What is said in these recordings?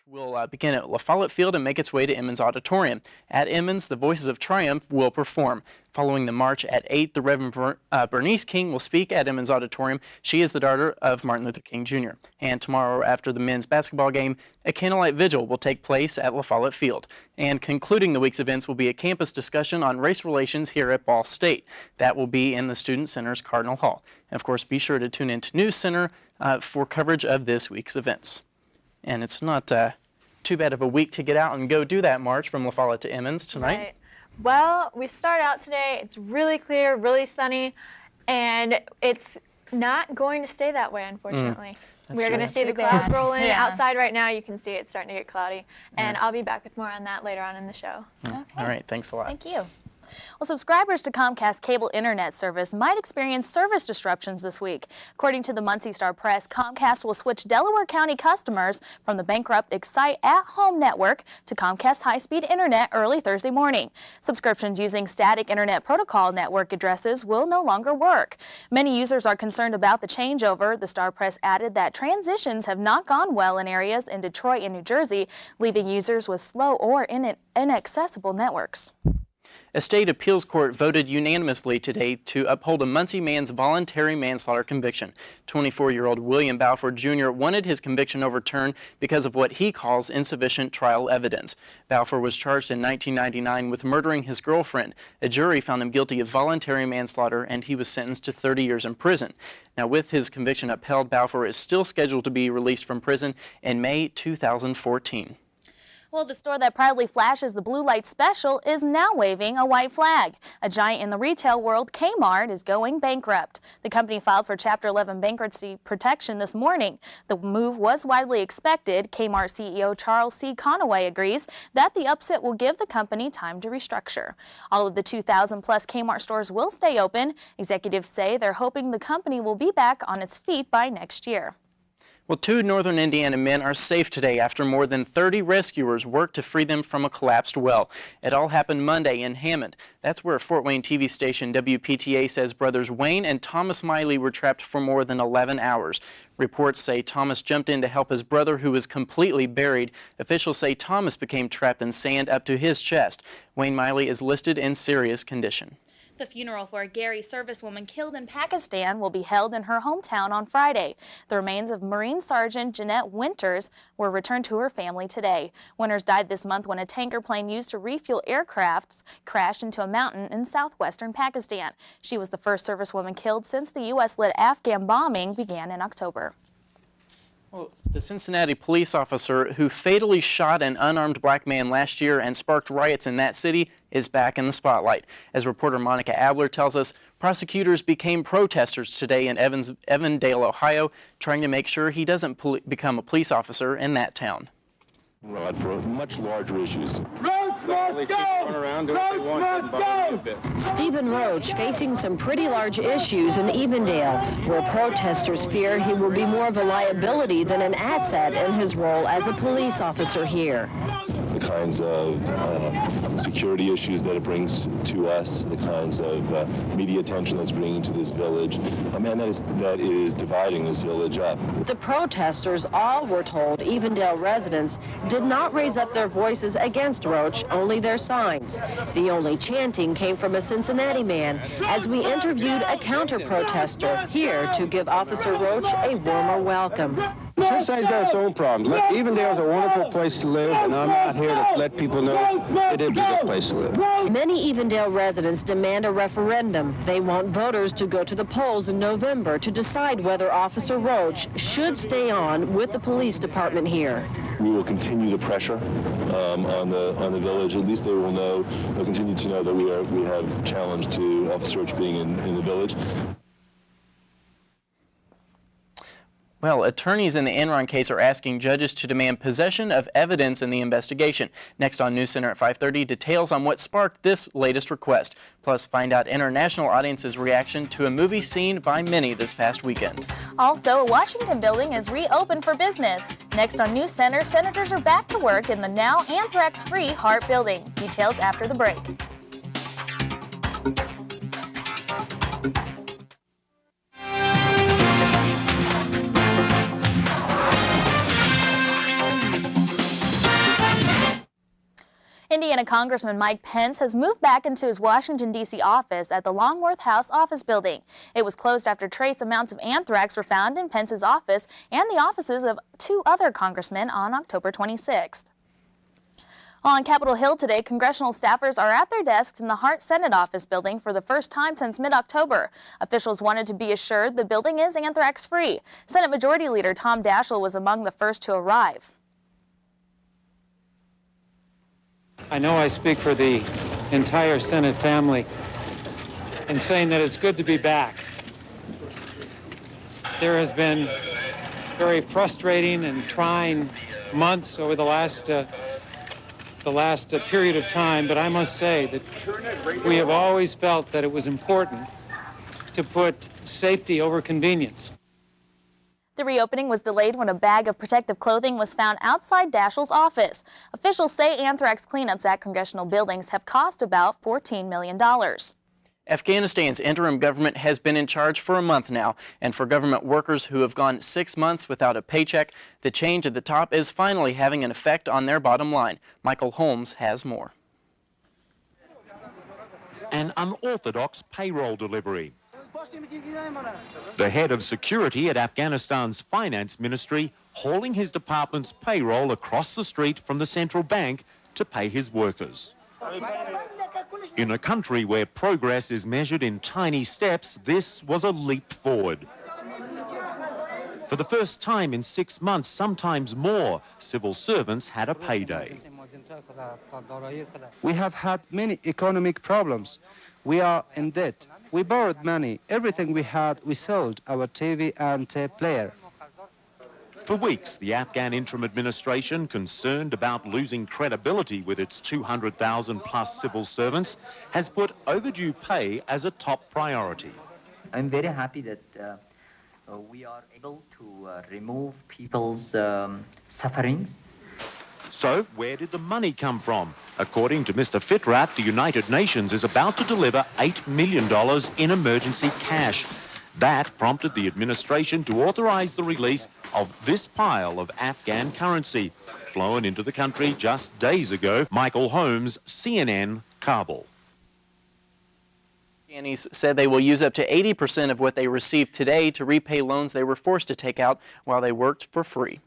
will begin at La Follette Field and make its way to Emmons Auditorium. At Emmons, the Voices of Triumph will perform. Following the march at 8, the Reverend Bernice King will speak at Emmons Auditorium. She is the daughter of Martin Luther King Jr. And tomorrow, after the men's basketball game, a candlelight vigil will take place at La Follette Field. And concluding the week's events will be a campus discussion on race relations here at Ball State. That will be in the Student Center's Cardinal Hall. And of course, be sure to tune in to NewsCenter for coverage of this week's events. And it's not too bad of a week to get out and go do that march from La Follette to Emmons tonight. Right. Well, we start out today. It's really clear, really sunny, and it's not going to stay that way, unfortunately. We're going to see the clouds roll in. Outside right now, you can see it's starting to get cloudy. And I'll be back with more on that later on in the show. Okay. All right, thanks a lot. Thank you. Well, subscribers to Comcast cable internet service might experience service disruptions this week. According to the Muncie Star-Press, Comcast will switch Delaware County customers from the bankrupt Excite at-home network to Comcast high-speed internet early Thursday morning. Subscriptions using static internet protocol network addresses will no longer work. Many users are concerned about the changeover. The Star-Press added that transitions have not gone well in areas in Detroit and New Jersey, leaving users with slow or inaccessible networks. A state appeals court voted unanimously today to uphold a Muncie man's voluntary manslaughter conviction. 24-year-old William Balfour Jr. wanted his conviction overturned because of what he calls insufficient trial evidence. Balfour was charged in 1999 with murdering his girlfriend. A jury found him guilty of voluntary manslaughter, and he was sentenced to 30 years in prison. Now, with his conviction upheld, Balfour is still scheduled to be released from prison in May 2014. Well, the store that proudly flashes the blue light special is now waving a white flag. A giant in the retail world, Kmart, is going bankrupt. The company filed for Chapter 11 bankruptcy protection this morning. The move was widely expected. Kmart CEO Charles C. Conaway agrees that the upset will give the company time to restructure. All of the 2,000-plus Kmart stores will stay open. Executives say they're hoping the company will be back on its feet by next year. Well, 2 northern Indiana men are safe today after more than 30 rescuers worked to free them from a collapsed well. It all happened Monday in Hammond. That's where Fort Wayne TV station WPTA says brothers Wayne and Thomas Miley were trapped for more than 11 hours. Reports say Thomas jumped in to help his brother, who was completely buried. Officials say Thomas became trapped in sand up to his chest. Wayne Miley is listed in serious condition. The funeral for a Gary servicewoman killed in Pakistan will be held in her hometown on Friday. The remains of Marine Sergeant Jeanette Winters were returned to her family today. Winters died this month when a tanker plane used to refuel aircrafts crashed into a mountain in southwestern Pakistan. She was the first servicewoman killed since the U.S.-led Afghan bombing began in October. Well, the Cincinnati police officer who fatally shot an unarmed black man last year and sparked riots in that city is back in the spotlight. As reporter Monica Abler tells us, prosecutors became protesters today in Evendale, Ohio, trying to make sure he doesn't become a police officer in that town. For much larger issues. Roach must go! Roach must go! Stephen Roach facing some pretty large issues in Evendale, where protesters fear he will be more of a liability than an asset in his role as a police officer here. The kinds of security issues that it brings to us, the kinds of media attention that's bringing to this village, and that is dividing this village up. The protesters all were told Evendale residents did not raise up their voices against Roach, only their signs. The only chanting came from a Cincinnati man as we interviewed a counter-protester here to give Officer Roach a warmer welcome. Cincinnati's got its own problems. Evendale's a wonderful place to live, and I'm out here to let people know it is a good place to live. Many Evendale residents demand a referendum. They want voters to go to the polls in November to decide whether Officer Roach should stay on with the police department here. We will continue the pressure on the village. At least they will know, they'll continue to know that we have challenge to Officer Roach being in the village. Well, attorneys in the Enron case are asking judges to demand possession of evidence in the investigation. Next on NewsCenter at 5:30, details on what sparked this latest request. Plus, find out international audiences' reaction to a movie seen by many this past weekend. Also, a Washington building is reopened for business. Next on NewsCenter, senators are back to work in the now anthrax-free Hart building. Details after the break. Indiana Congressman Mike Pence has moved back into his Washington, D.C. office at the Longworth House office building. It was closed after trace amounts of anthrax were found in Pence's office and the offices of 2 other congressmen on October 26th. On Capitol Hill today, congressional staffers are at their desks in the Hart Senate office building for the first time since mid-October. Officials wanted to be assured the building is anthrax-free. Senate Majority Leader Tom Daschle was among the first to arrive. I know I speak for the entire Senate family in saying that it's good to be back. There has been very frustrating and trying months over the last period of time, but I must say that we have always felt that it was important to put safety over convenience. The reopening was delayed when a bag of protective clothing was found outside Daschle's office. Officials say anthrax cleanups at congressional buildings have cost about $14 million. Afghanistan's interim government has been in charge for a month now, and for government workers who have gone 6 months without a paycheck, the change at the top is finally having an effect on their bottom line. Michael Holmes has more. An unorthodox payroll delivery. The head of security at Afghanistan's finance ministry hauling his department's payroll across the street from the central bank to pay his workers. In a country where progress is measured in tiny steps, this was a leap forward. For the first time in 6 months, sometimes more, civil servants had a payday. We have had many economic problems. We are in debt. We borrowed money. Everything we had, we sold, our TV and tape player. For weeks, the Afghan interim administration, concerned about losing credibility with its 200,000 plus civil servants, has put overdue pay as a top priority. I'm very happy that we are able to remove people's sufferings. So where did the money come from? According to Mr. Fitrat, the United Nations is about to deliver $8 million in emergency cash. That prompted the administration to authorize the release of this pile of Afghan currency, flown into the country just days ago. Michael Holmes, CNN, Kabul. Afghanis said they will use up to 80% of what they received today to repay loans they were forced to take out while they worked for free.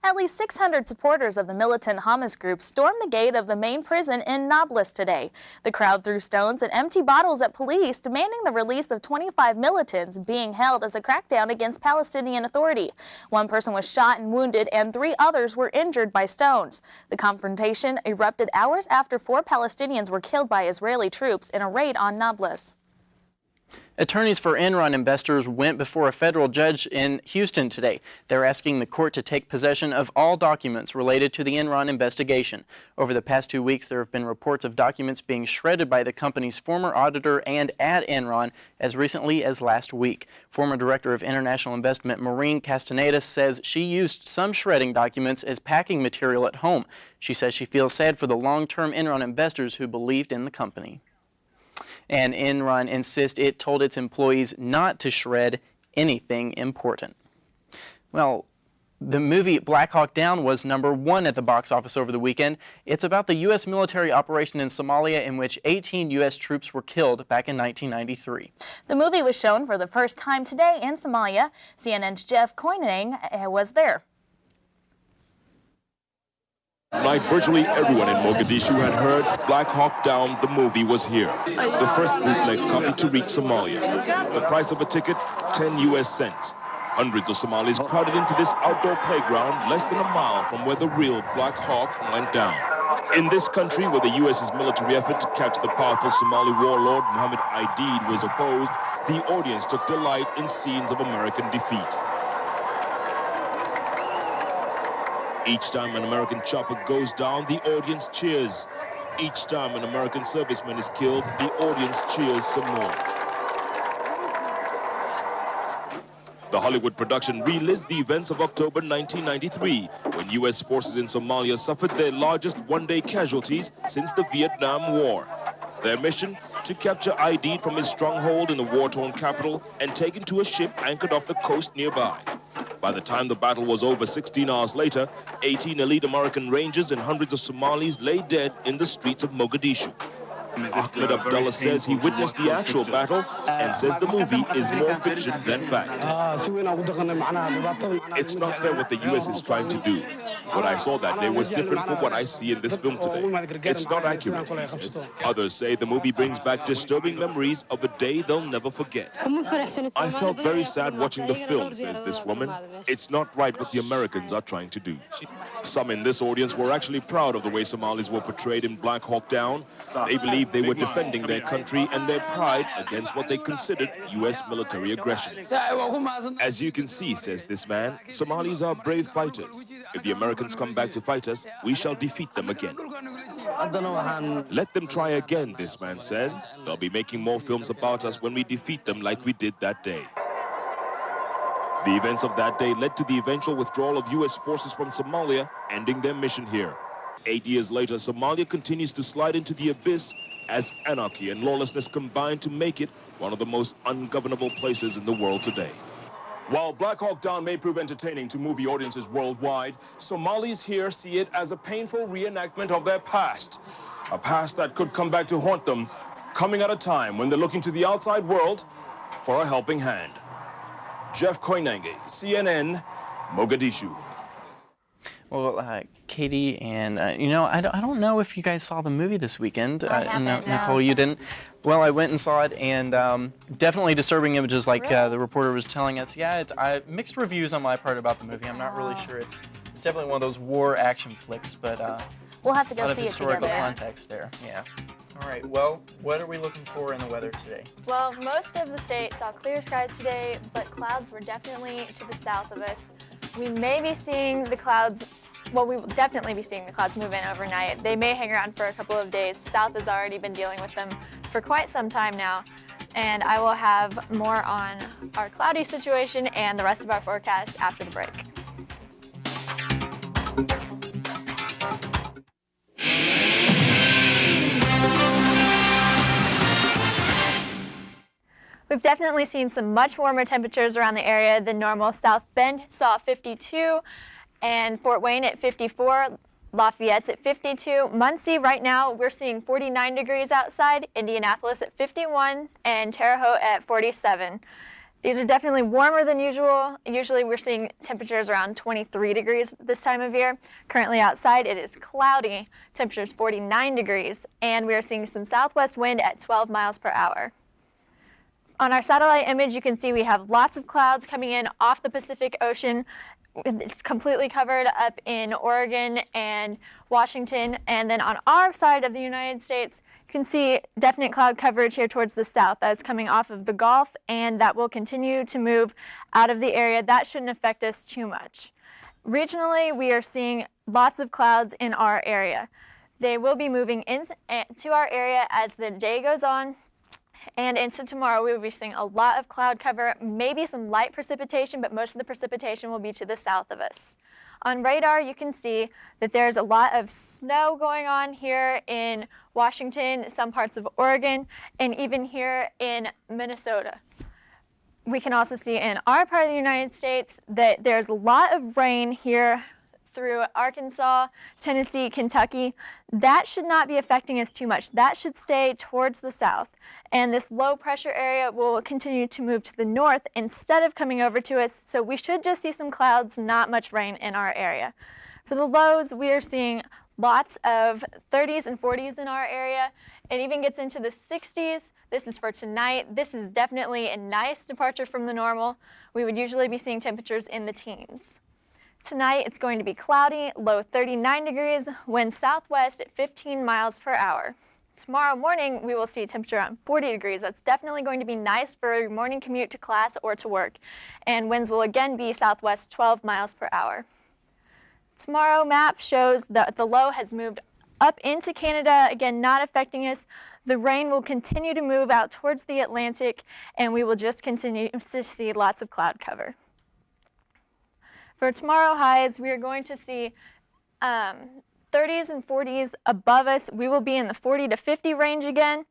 At least 600 supporters of the militant Hamas group stormed the gate of the main prison in Nablus today. The crowd threw stones and empty bottles at police, demanding the release of 25 militants being held as a crackdown against Palestinian Authority. One person was shot and wounded, and 3 others were injured by stones. The confrontation erupted hours after 4 Palestinians were killed by Israeli troops in a raid on Nablus. Attorneys for Enron investors went before a federal judge in Houston today. They're asking the court to take possession of all documents related to the Enron investigation. Over the past 2 weeks, there have been reports of documents being shredded by the company's former auditor and at Enron as recently as last week. Former Director of International Investment Maureen Castaneda says she used some shredding documents as packing material at home. She says she feels sad for the long-term Enron investors who believed in the company. And Enron insists it told its employees not to shred anything important. Well, the movie Black Hawk Down was #1 at the box office over the weekend. It's about the U.S. military operation in Somalia in which 18 U.S. troops were killed back in 1993. The movie was shown for the first time today in Somalia. CNN's Jeff Koineng was there. Like virtually everyone in Mogadishu had heard, Black Hawk Down, the movie, was here. The first bootleg copy to reach Somalia. The price of a ticket, 10 U.S. cents. Hundreds of Somalis crowded into this outdoor playground less than a mile from where the real Black Hawk went down. In this country where the U.S.'s military effort to capture the powerful Somali warlord Mohammed Aidid was opposed, the audience took delight in scenes of American defeat. Each time an American chopper goes down, the audience cheers. Each time an American serviceman is killed, the audience cheers some more. The Hollywood production relives the events of October 1993, when U.S. forces in Somalia suffered their largest one-day casualties since the Vietnam War. Their mission? To capture Aidid from his stronghold in the war-torn capital and take him to a ship anchored off the coast nearby. By the time the battle was over 16 hours later, 18 elite American Rangers and hundreds of Somalis lay dead in the streets of Mogadishu. Ahmed Abdullah says he witnessed the actual battle and says the movie is more fiction than fact. It's not fair what the U.S. is trying to do. What I saw that day was different from what I see in this film today. It's not accurate, he says. Others say the movie brings back disturbing memories of a day they'll never forget. I felt very sad watching the film, says this woman. It's not right what the Americans are trying to do. Some in this audience were actually proud of the way Somalis were portrayed in Black Hawk Down. They believed they were defending their country and their pride against what they considered U.S. military aggression. As you can see, says this man, Somalis are brave fighters. If the Americans come back to fight us, we shall defeat them again. Let them try again, this man says. They'll be making more films about us when we defeat them like we did that day. The events of that day led to the eventual withdrawal of U.S. forces from Somalia, ending their mission here. 8 years later, Somalia continues to slide into the abyss as anarchy and lawlessness combine to make it one of the most ungovernable places in the world today. While Black Hawk Down may prove entertaining to movie audiences worldwide, Somalis here see it as a painful reenactment of their past. A past that could come back to haunt them, coming at a time when they're looking to the outside world for a helping hand. Jeff Koinange, CNN, Mogadishu. Well, Katie and, I don't know if you guys saw the movie this weekend. Nicole, you didn't? Well, I went and saw it, and definitely disturbing images like the reporter was telling us. Yeah, it's mixed reviews on my part about the movie. I'm not really sure. It's definitely one of those war action flicks, but we'll have to go a lot see of it together. historical context there. Yeah. All right, well, what are we looking for in the weather today? Well, most of the state saw clear skies today, but clouds were definitely to the south of us. We may be seeing the clouds, well, we will definitely be seeing the clouds move in overnight. They may hang around for a couple of days. South has already been dealing with them for quite some time now. And I will have more on our cloudy situation and the rest of our forecast after the break. We've definitely seen some much warmer temperatures around the area than normal. South Bend saw 52, and Fort Wayne at 54, Lafayette's at 52. Muncie right now, we're seeing 49 degrees outside, Indianapolis at 51, and Terre Haute at 47. These are definitely warmer than usual. Usually we're seeing temperatures around 23 degrees this time of year. Currently outside it is cloudy, temperatures 49 degrees, and we are seeing some southwest wind at 12 miles per hour. On our satellite image, you can see we have lots of clouds coming in off the Pacific Ocean. It's completely covered up in Oregon and Washington. And then on our side of the United States, you can see definite cloud coverage here towards the south. That's coming off of the Gulf, and that will continue to move out of the area. That shouldn't affect us too much. Regionally, we are seeing lots of clouds in our area. They will be moving into our area as the day goes on. And into tomorrow, we will be seeing a lot of cloud cover, maybe some light precipitation, but most of the precipitation will be to the south of us. On radar, you can see that there's a lot of snow going on here in Washington, some parts of Oregon, and even here in Minnesota. We can also see in our part of the United States that there's a lot of rain here through Arkansas, Tennessee, Kentucky. That should not be affecting us too much. That should stay towards the south. And this low pressure area will continue to move to the north instead of coming over to us. So we should just see some clouds, not much rain in our area. For the lows, we are seeing lots of 30s and 40s in our area. It even gets into the 60s. This is for tonight. This is definitely a nice departure from the normal. We would usually be seeing temperatures in the teens. Tonight, it's going to be cloudy, low 39 degrees, wind southwest at 15 miles per hour. Tomorrow morning, we will see a temperature around 40 degrees. That's definitely going to be nice for your morning commute to class or to work. And winds will again be southwest 12 miles per hour. Tomorrow map shows that the low has moved up into Canada, again, not affecting us. The rain will continue to move out towards the Atlantic, and we will just continue to see lots of cloud cover. For tomorrow highs, we are going to see 30s and 40s above us. We will be in the 40 to 50 range again,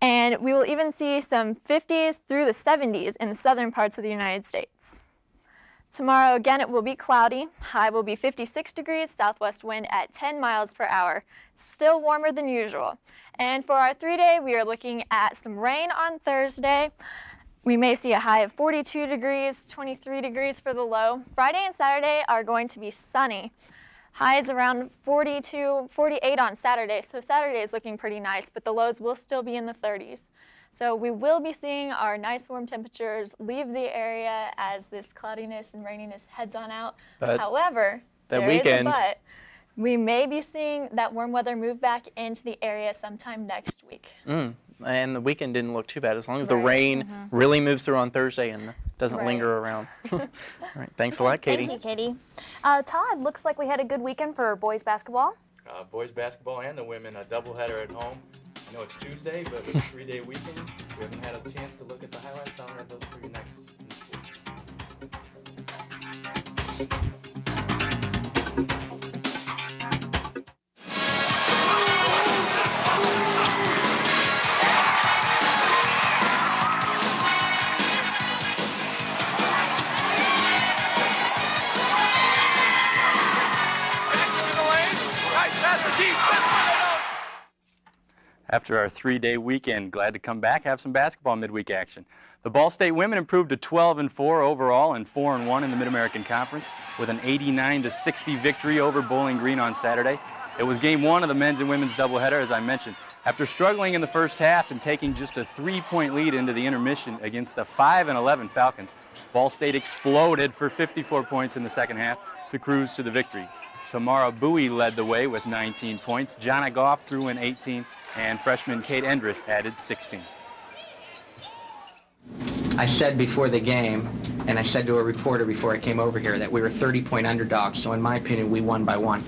and we will even see some 50s through the 70s in the southern parts of the United States. Tomorrow, again, it will be cloudy. High will be 56 degrees, southwest wind at 10 miles per hour. Still warmer than usual. And for our 3-day, we are looking at some rain on Thursday. We may see a high of 42 degrees, 23 degrees for the low. Friday and Saturday are going to be sunny. Highs around 42, 48 on Saturday. So Saturday is looking pretty nice, but the lows will still be in the 30s. So we will be seeing our nice warm temperatures leave the area as this cloudiness and raininess heads on out. But however, there is a but. We may be seeing that warm weather move back into the area sometime next week. And the weekend didn't look too bad as long as the rain really moves through on Thursday and doesn't linger around. All right, thanks a lot, Katie. Thank you, Katie. Todd, looks like we had a good weekend for boys basketball. Boys basketball and the women, a doubleheader at home. I know it's Tuesday, but with a 3-day weekend, we haven't had a chance to look at the highlights. I'll have those for you next in sports. After our 3-day weekend, glad to come back, have some basketball midweek action. The Ball State women improved to 12-4 overall and 4-1 in the Mid-American Conference with an 89-60 victory over Bowling Green on Saturday. It was game 1 of the men's and women's doubleheader, as I mentioned. After struggling in the first half and taking just a 3-point lead into the intermission against the 5-11 Falcons, Ball State exploded for 54 points in the second half to cruise to the victory. Tamara Bowie led the way with 19 points. Jonna Goff threw in 18, and freshman Kate Endress added 16. I said before the game, and I said to a reporter before I came over here, that we were 30-point underdogs, so in my opinion, we won by 1.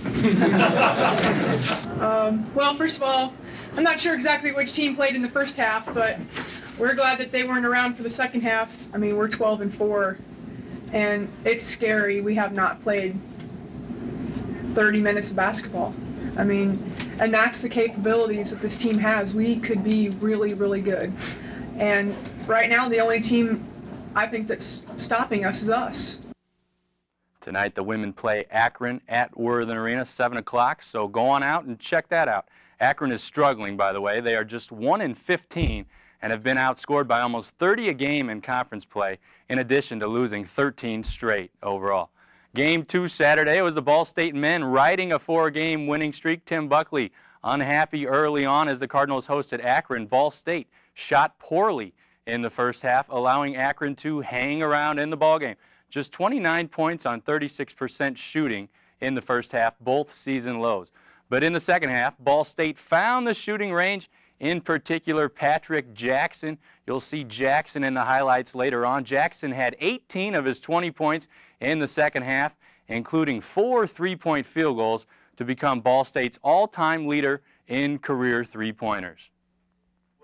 Well, first of all, I'm not sure exactly which team played in the first half, but we're glad that they weren't around for the second half. I mean, we're 12-4, and it's scary. We have not played 30 minutes of basketball. I mean, and that's the capabilities that this team has. We could be really, really good. And right now, the only team I think that's stopping us is us. Tonight, the women play Akron at Worthen Arena, 7 o'clock, so go on out and check that out. Akron is struggling, by the way. They are just 1-15 and have been outscored by almost 30 a game in conference play, in addition to losing 13 straight overall. Game 2 Saturday was the Ball State men riding a 4-game winning streak. Tim Buckley unhappy early on as the Cardinals hosted Akron. Ball State shot poorly in the first half, allowing Akron to hang around in the ballgame. Just 29 points on 36% shooting in the first half, both season lows. But in the second half, Ball State found the shooting range, in particular Patrick Jackson. You'll see Jackson in the highlights later on. Jackson had 18 of his 20 points in the second half, including 4 3-point field goals to become Ball State's all-time leader in career three-pointers.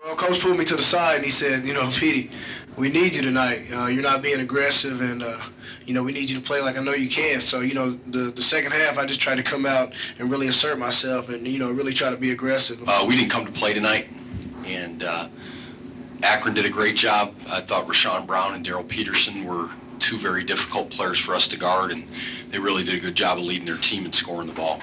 Well, Coach pulled me to the side and he said, Petey, we need you tonight. You're not being aggressive and, we need you to play like I know you can. So, the second half, I just tried to come out and really assert myself and, really try to be aggressive. We didn't come to play tonight, and Akron did a great job. I thought Rashawn Brown and Daryl Peterson were 2 very difficult players for us to guard, and they really did a good job of leading their team and scoring the ball.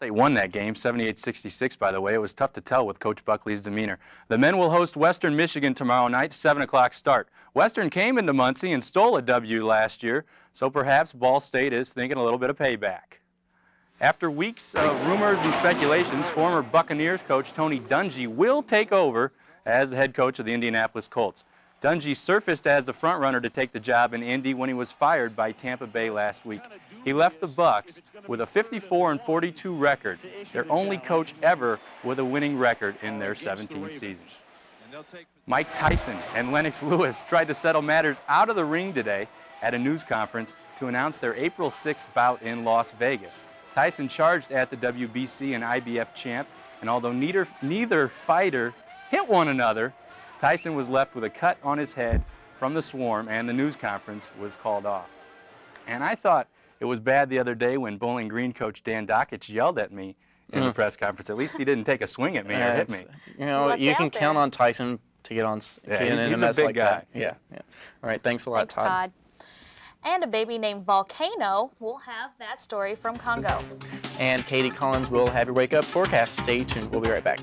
They won that game, 78-66, by the way. It was tough to tell with Coach Buckley's demeanor. The men will host Western Michigan tomorrow night, 7 o'clock start. Western came into Muncie and stole a W last year, so perhaps Ball State is thinking a little bit of payback. After weeks of rumors and speculations, former Buccaneers coach Tony Dungy will take over as the head coach of the Indianapolis Colts. Dungy surfaced as the frontrunner to take the job in Indy when he was fired by Tampa Bay last week. He left the Bucs with a 54-42 record, their only coach ever with a winning record in their 17 seasons. Mike Tyson and Lennox Lewis tried to settle matters out of the ring today at a news conference to announce their April 6th bout in Las Vegas. Tyson charged at the WBC and IBF champ, and although neither fighter hit one another, Tyson was left with a cut on his head from the swarm, and the news conference was called off. And I thought it was bad the other day when Bowling Green coach Dan Dockich yelled at me in the press conference. At least he didn't take a swing at me or hit me. You can count on Tyson to get in a mess big like guy. that. Yeah. All right, thanks a lot, Thanks, Todd. And a baby named Volcano. We'll have that story from Congo. And Katie Collins will have your wake-up forecast. Stay tuned. We'll be right back.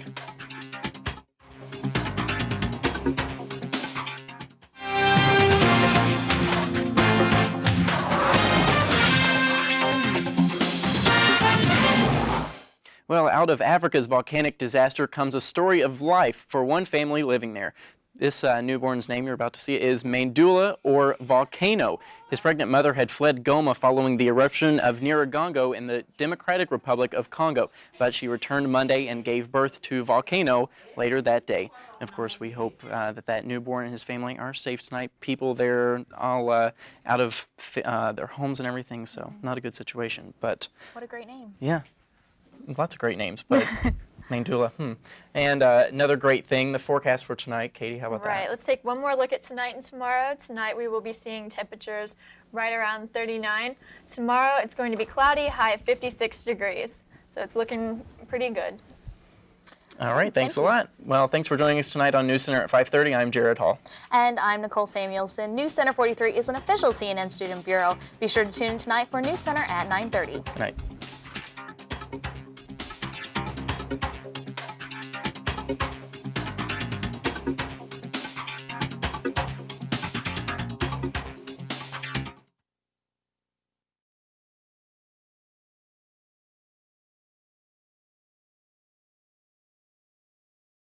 Well, out of Africa's volcanic disaster comes a story of life for one family living there. This newborn's name you're about to see is Mandula, or Volcano. His pregnant mother had fled Goma following the eruption of Nyiragongo in the Democratic Republic of Congo, but she returned Monday and gave birth to Volcano later that day. Of course, we hope that newborn and his family are safe tonight. People there all out of their homes and everything, so not a good situation. But what a great name. Yeah. Lots of great names, but Mandula. And another great thing, the forecast for tonight. Katie, how about that? Right, let's take one more look at tonight and tomorrow. Tonight we will be seeing temperatures right around 39. Tomorrow it's going to be cloudy, high of 56 degrees. So it's looking pretty good. All right, thanks a lot. Well, thanks for joining us tonight on NewsCenter at 5:30. I'm Jared Hall. And I'm Nicole Samuelson. NewsCenter 43 is an official CNN student bureau. Be sure to tune in tonight for NewsCenter at 9:30. Good night.